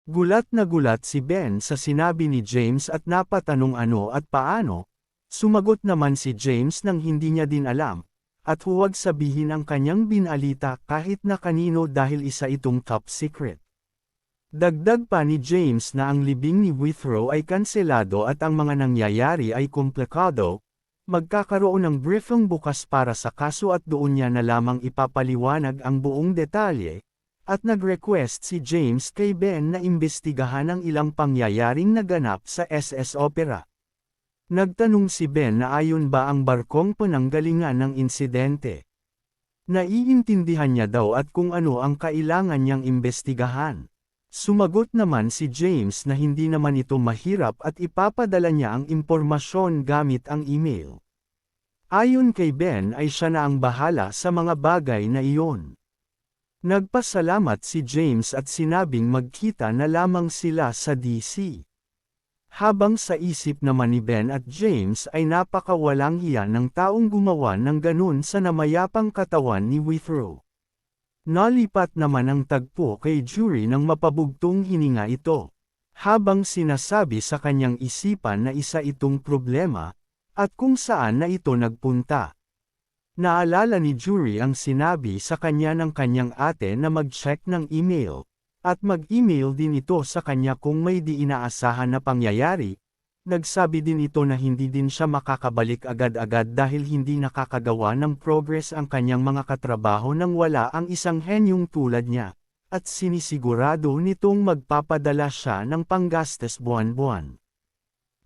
Gulat na gulat si Ben sa sinabi ni James at napatanong ano at paano. Sumagot naman si James nang hindi niya din alam, at huwag sabihin ang kanyang binalita kahit na kanino dahil isa itong top secret. Dagdag pa ni James na ang libing ni Withrow ay kanselado at ang mga nangyayari ay komplikado. Magkakaroon ng briefing bukas para sa kaso at doon niya na lamang ipapaliwanag ang buong detalye, at nag-request si James kay Ben na imbestigahan ang ilang pangyayaring naganap sa SS Opera. Nagtanong si Ben na ayon ba ang barkong penanggalingan ng insidente. Naiintindihan niya daw at kung ano ang kailangan niyang imbestigahan. Sumagot naman si James na hindi naman ito mahirap at ipapadala niya ang impormasyon gamit ang email. Ayon kay Ben ay siya na ang bahala sa mga bagay na iyon. Nagpasalamat si James at sinabing magkita na lamang sila sa DC. Habang sa isip naman ni Ben at James ay napakawalang hiya ng taong gumawa ng ganun sa namayapang katawan ni Withrow. Nalipat naman ang tagpo kay Jury ng mapabugtong hininga ito. Habang sinasabi sa kanyang isipan na isa itong problema, at kung saan na ito nagpunta. Naalala ni Jury ang sinabi sa kanya ng kanyang ate na mag-check ng email, at mag-email din ito sa kanya kung may di inaasahan na pangyayari. Nagsabi din ito na hindi din siya makakabalik agad-agad dahil hindi nakakagawa ng progress ang kanyang mga katrabaho nang wala ang isang henyong tulad niya, at sinisigurado nitong magpapadala siya ng panggastos buwan-buwan.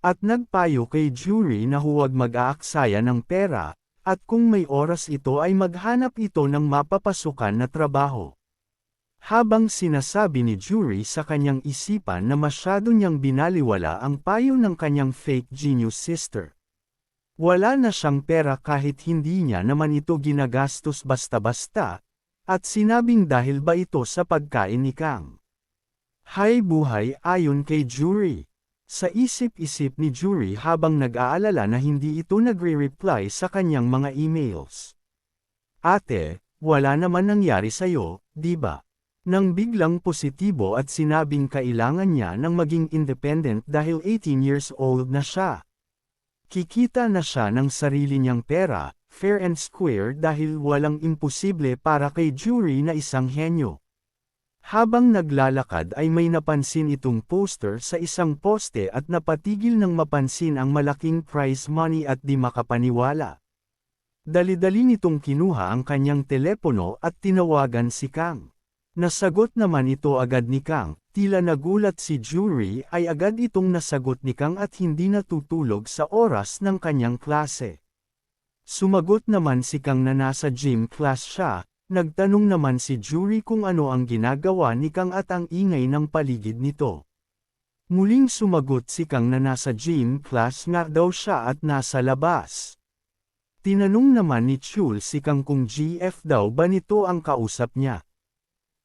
At nagpayo kay Jury na huwag mag-aaksaya ng pera, at kung may oras ito ay maghanap ito ng mapapasukan na trabaho. Habang sinasabi ni Jury sa kanyang isipan na masyado niyang binaliwala ang payo ng kanyang fake genius sister. Wala na siyang pera kahit hindi niya naman ito ginagastos basta-basta, at sinabing dahil ba ito sa pagkain ni Kang. Hay buhay ayon kay Jury. Sa isip-isip ni Jury habang nag-aalala na hindi ito nagre-reply sa kanyang mga emails. Ate, wala naman nangyari sa'yo, di ba? Nang biglang positibo at sinabing kailangan niya ng maging independent dahil 18 years old na siya. Kikita na siya ng sarili niyang pera, fair and square dahil walang imposible para kay Jury na isang henyo. Habang naglalakad ay may napansin itong poster sa isang poste at napatigil ng mapansin ang malaking prize money at di makapaniwala. Dali-dali nitong kinuha ang kanyang telepono at tinawagan si Kang. Nasagot naman ito agad ni Kang, tila nagulat si Jury ay agad itong nasagot ni Kang at hindi natutulog sa oras ng kanyang klase. Sumagot naman si Kang na nasa gym class siya, nagtanong naman si Jury kung ano ang ginagawa ni Kang at ang ingay ng paligid nito. Muling sumagot si Kang na nasa gym class nga daw siya at nasa labas. Tinanong naman ni Chul si Kang kung GF daw ba nito ang kausap niya.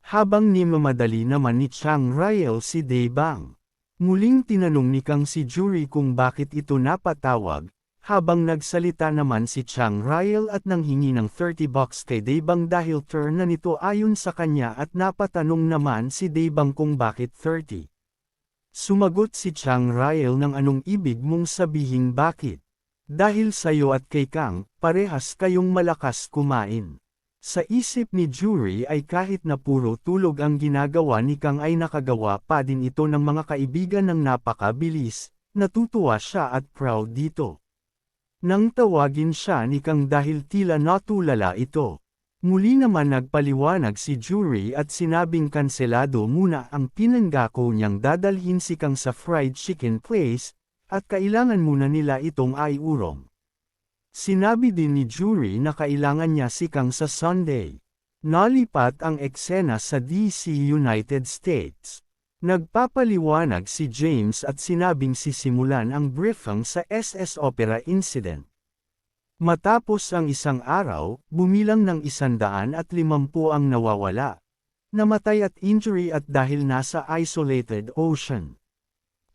Habang nimamadali naman ni Chang Rael si Daebang. Muling tinanong ni Kang si Jury kung bakit ito napatawag, habang nagsalita naman si Chang Rael at nanghingi ng $30 kay Daebang dahil turn na nito ayon sa kanya at napatanong naman si Daebang kung bakit 30. Sumagot si Chang Rael ng anong ibig mong sabihing bakit. Dahil sayo at kay Kang, parehas kayong malakas kumain. Sa isip ni Jury ay kahit na puro tulog ang ginagawa ni Kang ay nakagawa pa din ito ng mga kaibigan ng napakabilis, natutuwa siya at proud dito. Nang tawagin siya ni Kang dahil tila natulala ito. Muli naman nagpaliwanag si Jury at sinabing kanselado muna ang pinanggako niyang dadalhin si Kang sa fried chicken place, at kailangan muna nila itong aiurong. Sinabi din ni Jury na kailangan niya si Kang sa Sunday. Nalipat ang eksena sa DC, United States. Nagpapaliwanag si James at sinabing sisimulan ang briefing sa SS Opera incident. Matapos ang isang araw, bumilang ng 150 ang nawawala, namatay at injury at dahil nasa isolated ocean.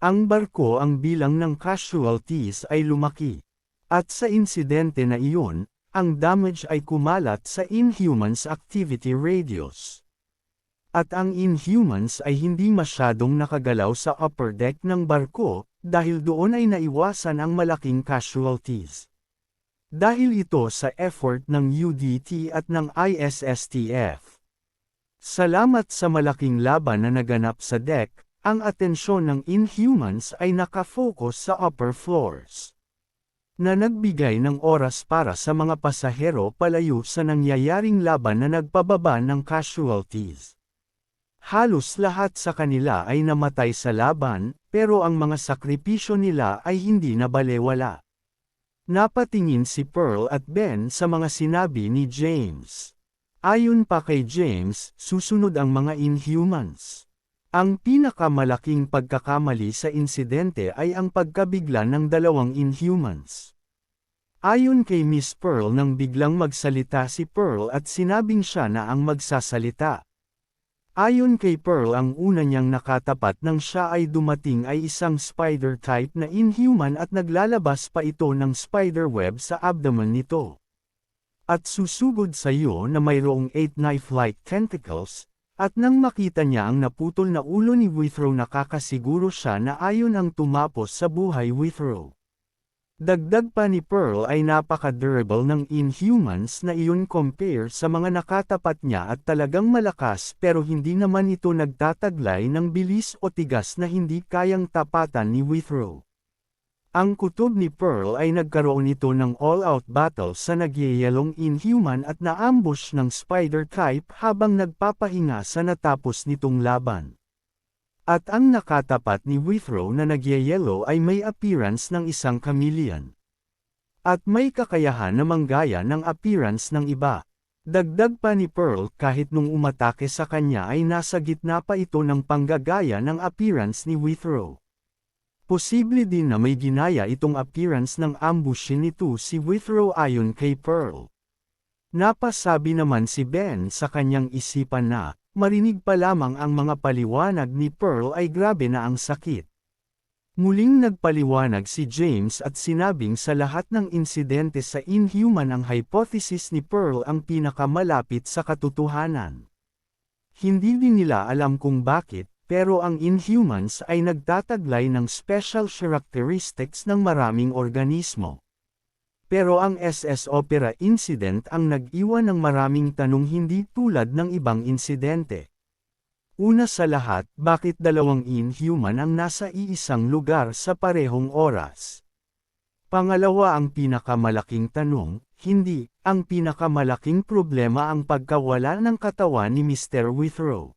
Ang barko ang bilang ng casualties ay lumaki. At sa insidente na iyon, ang damage ay kumalat sa Inhumans Activity Radius. At ang Inhumans ay hindi masyadong nakagalaw sa upper deck ng barko, dahil doon ay naiwasan ang malaking casualties. Dahil ito sa effort ng UDT at ng ISSTF. Salamat sa malaking laban na naganap sa deck, ang atensyon ng Inhumans ay nakafocus sa upper floors. Na nagbigay ng oras para sa mga pasahero palayo sa nangyayaring laban na nagpababa ng casualties. Halos lahat sa kanila ay namatay sa laban, pero ang mga sakripisyo nila ay hindi na balewala. Napatingin si Pearl at Ben sa mga sinabi ni James. Ayon pa kay James, susunod ang mga Inhumans. Ang pinakamalaking pagkakamali sa insidente ay ang pagkabigla ng dalawang Inhumans. Ayon kay Miss Pearl nang biglang magsalita si Pearl at sinabing siya na ang magsasalita. Ayon kay Pearl ang una niyang nakatapat nang siya ay dumating ay isang spider-type na Inhuman at naglalabas pa ito ng spiderweb sa abdomen nito. At susugod sa iyo na mayroong 8 knife-like tentacles, at nang makita niya ang naputol na ulo ni Withrow nakakasiguro siya na ayon ang tumapos sa buhay Withrow. Dagdag pa ni Pearl ay napaka-durable ng Inhumans na iyon compare sa mga nakatapat niya at talagang malakas pero hindi naman ito nagtataglay ng bilis o tigas na hindi kayang tapatan ni Withrow. Ang kutob ni Pearl ay nagkaroon ito ng all-out battle sa nagyayelong Inhuman at naambush ng Spider-type habang nagpapahinga sa natapos nitong laban. At ang nakatapat ni Withrow na nagyayelo ay may appearance ng isang chameleon. At may kakayahan na manggaya ng appearance ng iba. Dagdag pa ni Pearl kahit nung umatake sa kanya ay nasa gitna pa ito ng panggagaya ng appearance ni Withrow. Posible din na may ginaya itong appearance ng ambushin nito si Withrow ayon kay Pearl. Napasabi naman si Ben sa kanyang isipan na, marinig pa lamang ang mga paliwanag ni Pearl ay grabe na ang sakit. Muling nagpaliwanag si James at sinabing sa lahat ng insidente sa Inhuman ang hypothesis ni Pearl ang pinakamalapit sa katotohanan. Hindi din nila alam kung bakit, pero ang Inhumans ay nagtataglay ng special characteristics ng maraming organismo. Pero ang SS Opera incident ang nag-iwan ng maraming tanong hindi tulad ng ibang insidente. Una sa lahat, bakit dalawang Inhuman ang nasa iisang lugar sa parehong oras? Pangalawa ang pinakamalaking tanong, hindi, ang pinakamalaking problema ang pagkawala ng katawan ni Mr. Withrow.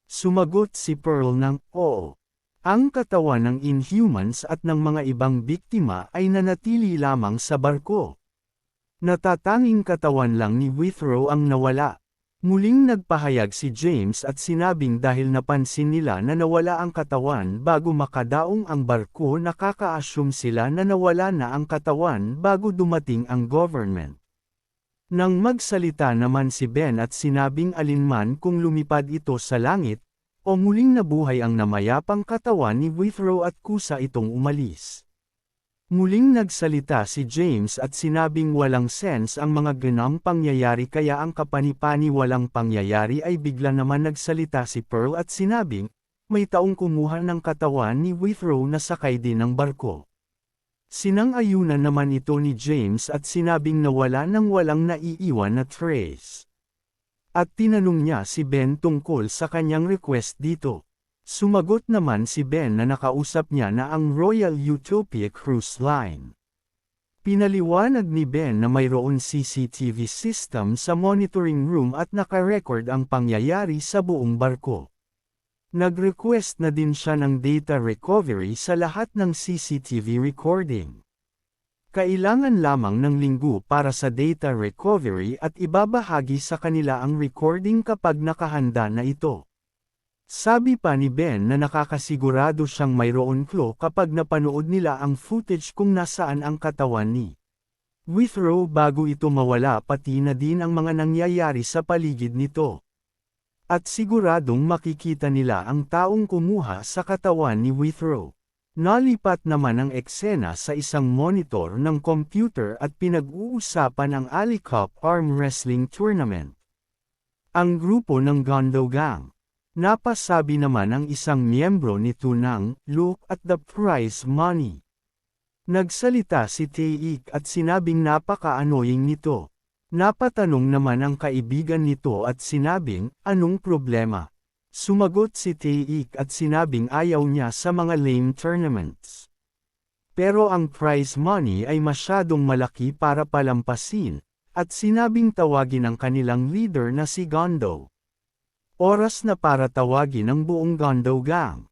Sumagot si Pearl ng, oo. Ang katawan ng Inhumans at ng mga ibang biktima ay nanatili lamang sa barko. Natatanging katawan lang ni Withrow ang nawala. Muling nagpahayag si James at sinabing dahil napansin nila na nawala ang katawan bago makadaong ang barko nakaka-assume sila na nawala na ang katawan bago dumating ang government. Nang magsalita naman si Ben at sinabing alinman kung lumipad ito sa langit, o muling nabuhay ang namayapang katawan ni Withrow at kusa itong umalis. Muling nagsalita si James at sinabing walang sense ang mga ganang pangyayari kaya ang kapanipani walang pangyayari ay bigla naman nagsalita si Pearl at sinabing, may taong kumuha ng katawan ni Withrow na sakay din ng barko. Sinang-ayunan naman ito ni James at sinabing nawala nang walang naiiwan na trace. At tinanong niya si Ben tungkol sa kanyang request dito. Sumagot naman si Ben na nakausap niya na ang Royal Utopia Cruise Line. Pinaliwanag ni Ben na mayroon CCTV system sa monitoring room at nakarecord ang pangyayari sa buong barko. Nag-request na din siya ng data recovery sa lahat ng CCTV recording. Kailangan lamang ng linggo para sa data recovery at ibabahagi sa kanila ang recording kapag nakahanda na ito. Sabi pa ni Ben na nakakasigurado siyang mayroon clue kapag napanood nila ang footage kung nasaan ang katawan ni Withrow bago ito mawala pati na din ang mga nangyayari sa paligid nito. At siguradong makikita nila ang taong kumuha sa katawan ni Withrow. Nalipat naman ang eksena sa isang monitor ng computer at pinag-uusapan ang Alley Cup Arm Wrestling Tournament. Ang grupo ng Gondo Gang. Napasabi naman ang isang miyembro nito ng "Look at the prize money." Nagsalita si Taek at sinabing napaka-annoying nito. Napatanong naman ang kaibigan nito at sinabing, anong problema? Sumagot si Taek at sinabing ayaw niya sa mga lame tournaments. Pero ang prize money ay masyadong malaki para palampasin, at sinabing tawagin ang kanilang leader na si Gondo. Oras na para tawagin ang buong Gondo Gang.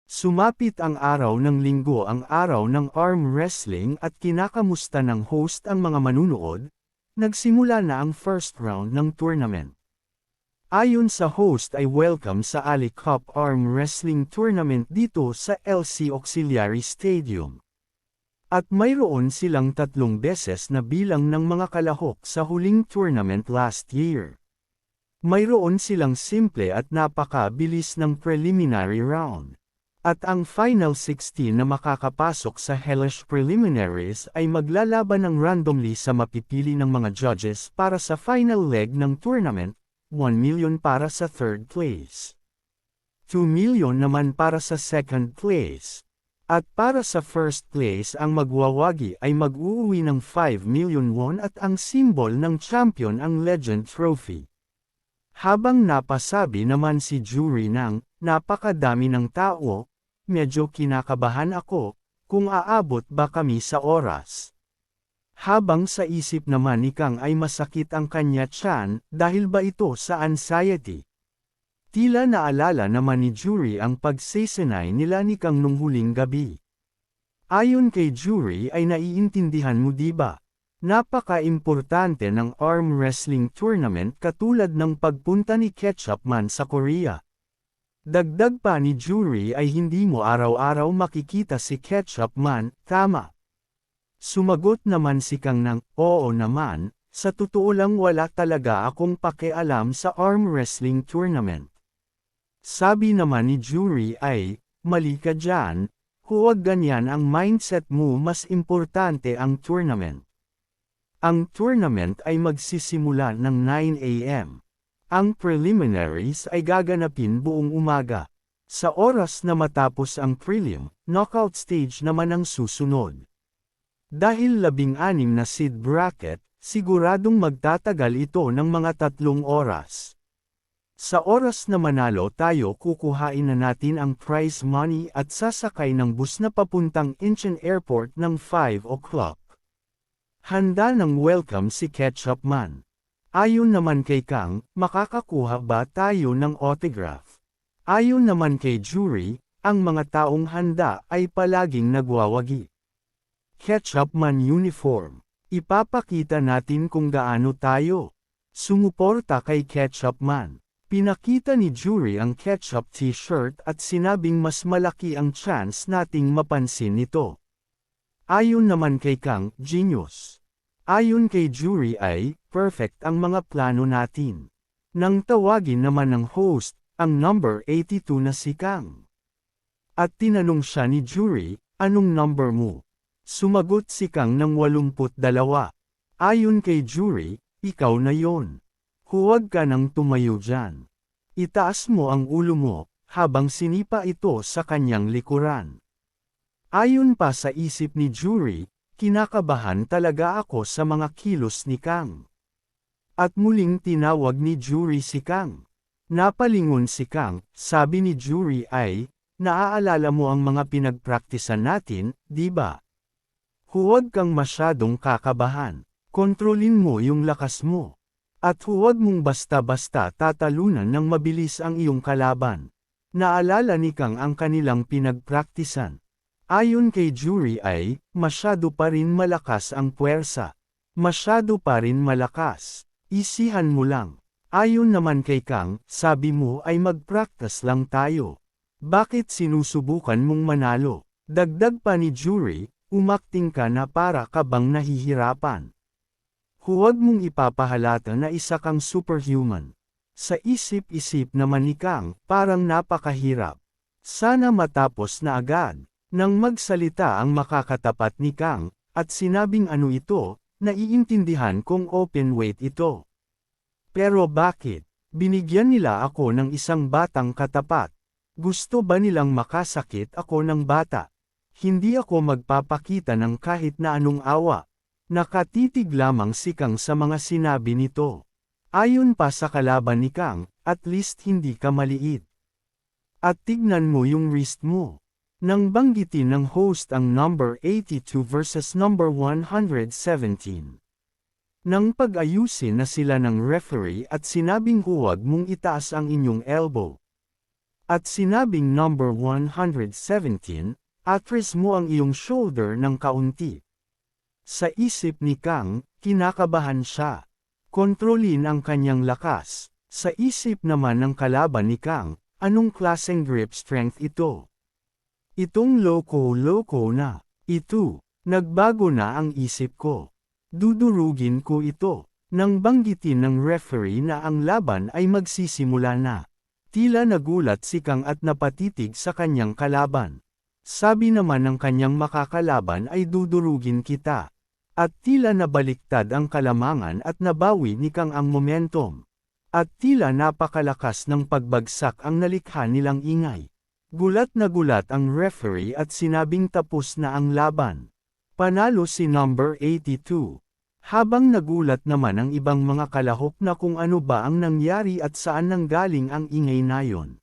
Sumapit ang araw ng Linggo, ang araw ng arm wrestling, at kinakamusta ng host ang mga manunood. Nagsimula na ang first round ng tournament. Ayon sa host ay welcome sa Ali Cup Arm Wrestling Tournament dito sa LC Auxiliary Stadium. At mayroon silang 3 beses na bilang ng mga kalahok sa huling tournament last year. Mayroon silang simple at napakabilis ng preliminary round. At ang final 16 na makakapasok sa hellish preliminaries ay maglalaban ng randomly sa mapipili ng mga judges para sa final leg ng tournament, 1 million para sa third place. 2 million naman para sa second place. At para sa first place ang magwawagi ay mag-uuwi ng 5 million won at ang symbol ng champion ang Legend Trophy. Habang napasabi naman si jury ng, napakadami ng tao, medyo kinakabahan ako, kung aabot ba kami sa oras. Habang sa isip naman ni Kang ay masakit ang kanya tiyan, dahil ba ito sa anxiety? Tila naalala naman ni jury ang pagsesenay nila ni Kang nung huling gabi. Ayon kay jury ay naiintindihan mo diba? Napaka-importante ng arm wrestling tournament katulad ng pagpunta ni Ketchupman sa Korea. Dagdag pa ni jury ay hindi mo araw-araw makikita si Ketchupman, tama? Sumagot naman si Kang ng, oo naman, sa totoo lang wala talaga akong pakialam sa arm wrestling tournament. Sabi naman ni jury ay, mali ka dyan, huwag ganyan ang mindset mo, mas importante ang tournament. Ang tournament ay magsisimula ng 9 AM. Ang preliminaries ay gaganapin buong umaga. Sa oras na matapos ang prelim, knockout stage naman ang susunod. Dahil 16 na seed bracket, siguradong magtatagal ito ng mga 3 oras. Sa oras na manalo tayo kukuhain na natin ang prize money at sasakay ng bus na papuntang Incheon Airport ng 5 o'clock. Handa ng welcome si Ketchupman. Ayon naman kay Kang, makakakuha ba tayo ng autograph? Ayon naman kay jury, ang mga taong handa ay palaging nagwawagi. Ketchupman uniform. Ipapakita natin kung gaano tayo sumuporta kay Ketchupman. Pinakita ni jury ang ketchup t-shirt at sinabing mas malaki ang chance nating mapansin nito. Ayon naman kay Kang, genius. Ayon kay jury ay, perfect ang mga plano natin. Nang tawagin naman ng host, ang number 82 na si Kang. At tinanong siya ni jury, anong number mo? Sumagot si Kang ng 82. Ayon kay jury, ikaw na yon. Huwag ka nang tumayo dyan. Itaas mo ang ulo mo, habang sinipa ito sa kanyang likuran. Ayon pa sa isip ni jury, kinakabahan talaga ako sa mga kilos ni Kang. At muling tinawag ni jury si Kang. Napalingon si Kang, sabi ni jury ay, naaalala mo ang mga pinagpraktisan natin, di ba? Huwag kang masyadong kakabahan. Kontrolin mo yung lakas mo. At huwag mong basta-basta tatalunan ng mabilis ang iyong kalaban. Naalala ni Kang ang kanilang pinagpraktisan. Ayon kay jury ay, masyado pa rin malakas ang puwersa. Masyado pa rin malakas. Isihan mo lang. Ayon naman kay Kang, sabi mo ay mag-practice lang tayo. Bakit sinusubukan mong manalo? Dagdag pa ni jury, umakting ka na para ka bang nahihirapan. Huwag mong ipapahalata na isa kang superhuman. Sa isip-isip naman ni Kang, parang napakahirap. Sana matapos na agad. Nang magsalita ang makakatapat ni Kang, at sinabing ano ito, naiintindihan kong open weight ito. Pero bakit? Binigyan nila ako ng isang batang katapat. Gusto ba nilang makasakit ako ng bata? Hindi ako magpapakita ng kahit na anong awa. Nakatitig lamang si Kang sa mga sinabi nito. Ayon pa sa kalaban ni Kang, at least hindi ka maliit. At tignan mo yung wrist mo. Nang banggitin ng host ang number 82 versus number 117. Nang pag-ayusin na sila ng referee at sinabing huwag mong itaas ang inyong elbow. At sinabing number 117, atras mo ang iyong shoulder ng kaunti. Sa isip ni Kang, kinakabahan siya. Kontrolin ang kanyang lakas. Sa isip naman ng kalaban ni Kang, anong klaseng grip strength ito? Itong loko-loko na. Ito, nagbago na ang isip ko. Dudurugin ko ito. Nang banggitin ng referee na ang laban ay magsisimula na. Tila nagulat si Kang at napatitig sa kanyang kalaban. Sabi naman ng kanyang makakalaban ay dudurugin kita. At tila nabaliktad ang kalamangan at nabawi ni Kang ang momentum. At tila napakalakas ng pagbagsak ang nalikha nilang ingay. Gulat na gulat ang referee at sinabing tapos na ang laban. Panalo si number 82. Habang nagulat naman ang ibang mga kalahok na kung ano ba ang nangyari at saan nanggaling ang ingay na yon.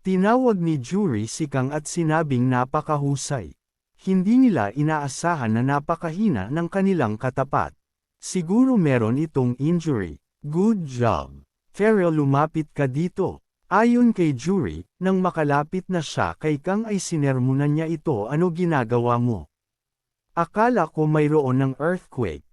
Tinawag ni jury si Kang at sinabing napakahusay. Hindi nila inaasahan na napakahina ng kanilang katapat. Siguro meron itong injury. Good job. Farrell, lumapit ka dito. Ayon kay jury, nang makalapit na siya kay Kang ay sinermonan niya ito, ano ginagawa mo? Akala ko mayroon ng earthquake.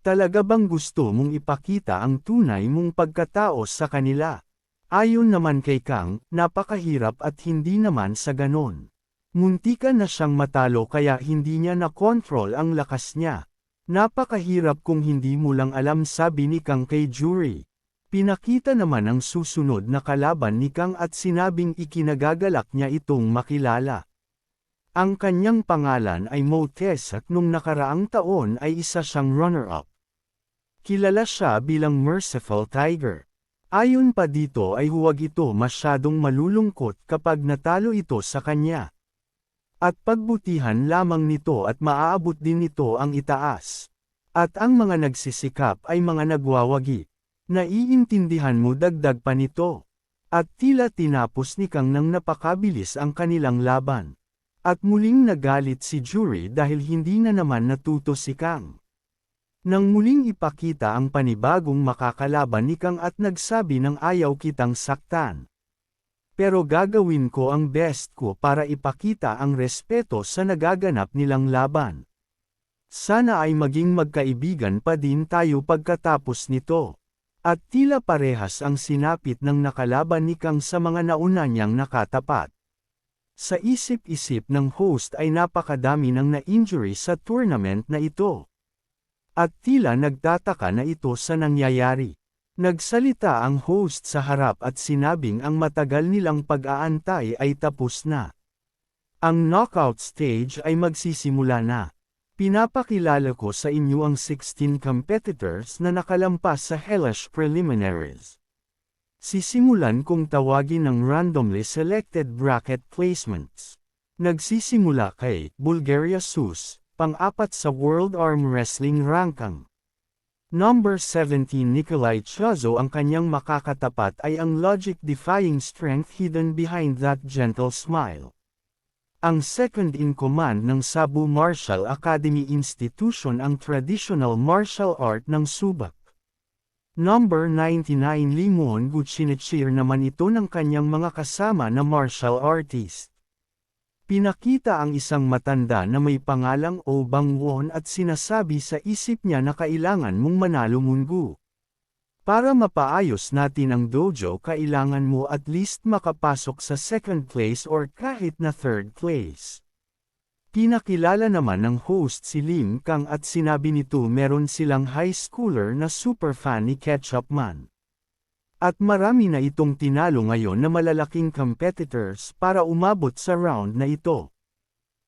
Talaga bang gusto mong ipakita ang tunay mong pagkatao sa kanila? Ayon naman kay Kang, napakahirap at hindi naman sa ganon. Muntikan na siyang matalo kaya hindi niya na-control ang lakas niya. Napakahirap kung hindi mo lang alam, sabi ni Kang kay jury. Pinakita naman ang susunod na kalaban ni Kang at sinabing ikinagagalak niya itong makilala. Ang kanyang pangalan ay Mo Tess at nung nakaraang taon ay isa siyang runner-up. Kilala siya bilang Merciful Tiger. Ayon pa dito ay huwag ito masyadong malulungkot kapag natalo ito sa kanya. At pagbutihan lamang nito at maaabot din nito ang itaas. At ang mga nagsisikap ay mga nagwawagi. Naiintindihan mo, dagdag pa nito. At tila tinapos ni Kang nang napakabilis ang kanilang laban. At muling nagalit si jury dahil hindi na naman natuto si Kang. Nang muling ipakita ang panibagong makakalaban ni Kang at nagsabi ng ayaw kitang saktan. Pero gagawin ko ang best ko para ipakita ang respeto sa nagaganap nilang laban. Sana ay maging magkaibigan pa din tayo pagkatapos nito. At tila parehas ang sinapit ng nakalaban ni Kang sa mga nauna niyang nakatapat. Sa isip-isip ng host ay napakadami ng na-injury sa tournament na ito. At tila nagtataka na ito sa nangyayari. Nagsalita ang host sa harap at sinabing ang matagal nilang pag-aantay ay tapos na. Ang knockout stage ay magsisimula na. Pinapakilala ko sa inyo ang 16 competitors na nakalampas sa hellish preliminaries. Sisimulan kong tawagin ng randomly selected bracket placements. Nagsisimula kay Bulgaria Sus, pang-apat sa World Arm Wrestling ranking. Number 17 Nikolai Chozo, ang kanyang makakatapat ay ang logic-defying strength hidden behind that gentle smile. Ang second in command ng Sabu Martial Academy Institution, ang traditional martial art ng subak. Number 99 Limon Guchinichir naman ito ng kanyang mga kasama na martial artist. Pinakita ang isang matanda na may pangalang Oh Bangwon at sinasabi sa isip niya na kailangan mong manalo Mungu. Para mapaayos natin ang dojo, kailangan mo at least makapasok sa second place or kahit na third place. Pinakilala naman ng host si Lim Kang at sinabi nito meron silang high schooler na super fan ni Ketchup Man. At marami na itong tinalo ngayon na malalaking competitors para umabot sa round na ito.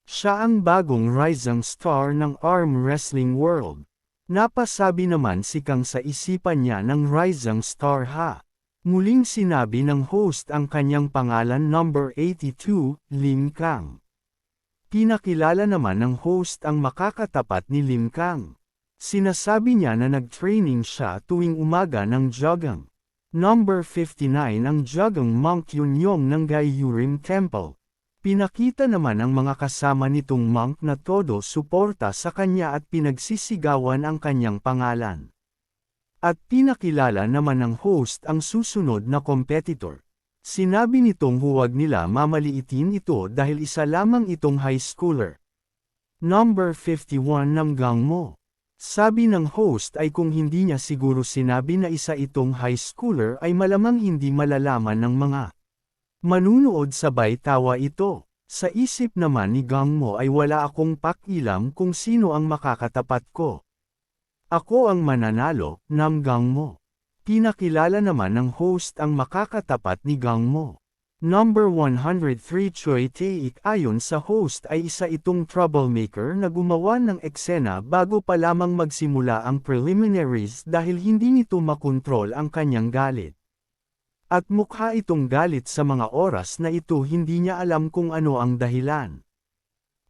Siya ang bagong rising star ng arm wrestling world. Napasabi naman si Kang sa isipan niya ng Rising Star ha. Muling sinabi ng host ang kanyang pangalan number 82, Lim Kang. Pinakilala naman ng host ang makakatapat ni Lim Kang. Sinasabi niya na nag-training siya tuwing umaga ng Jogang. Number 59 ang Jogang Monk Yunyong ng Gayurim Temple. Pinakita naman ang mga kasama nitong monk na todo suporta sa kanya at pinagsisigawan ang kanyang pangalan. At pinakilala naman ng host ang susunod na competitor. Sinabi nitong huwag nila mamaliitin ito dahil isa lamang itong high schooler. Number 51 ng Gangmo. Sabi ng host ay kung hindi niya siguro sinabi na isa itong high schooler ay malamang hindi malalaman ng mga manunood sabay tawa ito. Sa isip naman ni Gangmo ay wala akong pakialam kung sino ang makakatapat ko. Ako ang mananalo, ng Gangmo. Pinakilala naman ng host ang makakatapat ni Gangmo. Number 103 Choi Tae-ik ayon sa host ay isa itong troublemaker na gumawa ng eksena bago pa lamang magsimula ang preliminaries dahil hindi nito makontrol ang kanyang galit. At mukha itong galit sa mga oras na ito hindi niya alam kung ano ang dahilan.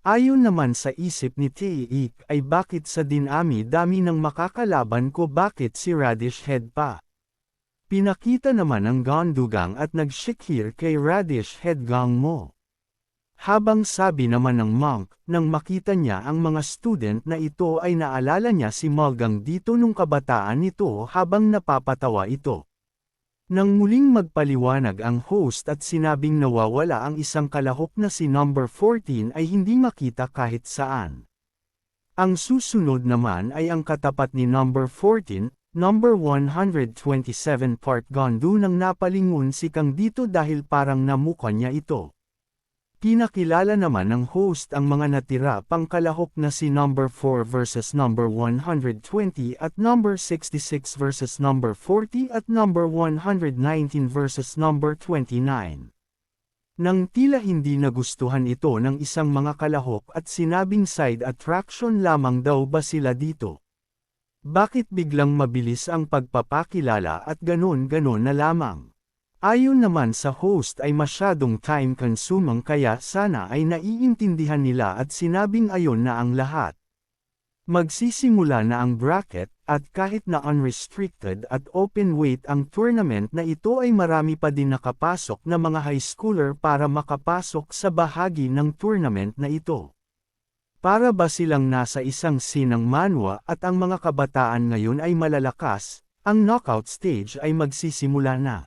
Ayon naman sa isip ni Tae-ik ay bakit sa dinami-dami ng makakalaban ko bakit si Radish Head pa. Pinakita naman ng Gandugang at nagshikir kay Radish Head Gangmo. Habang sabi naman ng monk, nang makita niya ang mga student na ito ay naalala niya si Malgang dito nung kabataan nito habang napapatawa ito. Nang muling magpaliwanag ang host at sinabing nawawala ang isang kalahok na si number 14 ay hindi makita kahit saan. Ang susunod naman ay ang katapat ni number 14, number 127 Part Gandu nang napalingon si Kang dito dahil parang namukha niya ito. Pinakilala naman ng host ang mga natira pang kalahok na si number 4 versus number 120 at number 66 versus number 40 at number 119 versus number 29. Nang tila hindi nagustuhan ito ng isang mga kalahok at sinabing side attraction lamang daw ba sila dito. Bakit biglang mabilis ang pagpapakilala at ganon-ganon na lamang? Ayon naman sa host ay masyadong time-consuming kaya sana ay naiintindihan nila at sinabing ayon na ang lahat. Magsisimula na ang bracket, at kahit na unrestricted at open weight ang tournament na ito ay marami pa din nakapasok na mga high schooler para makapasok sa bahagi ng tournament na ito. Para ba silang nasa isang sinang manwa at ang mga kabataan ngayon ay malalakas, ang knockout stage ay magsisimula na.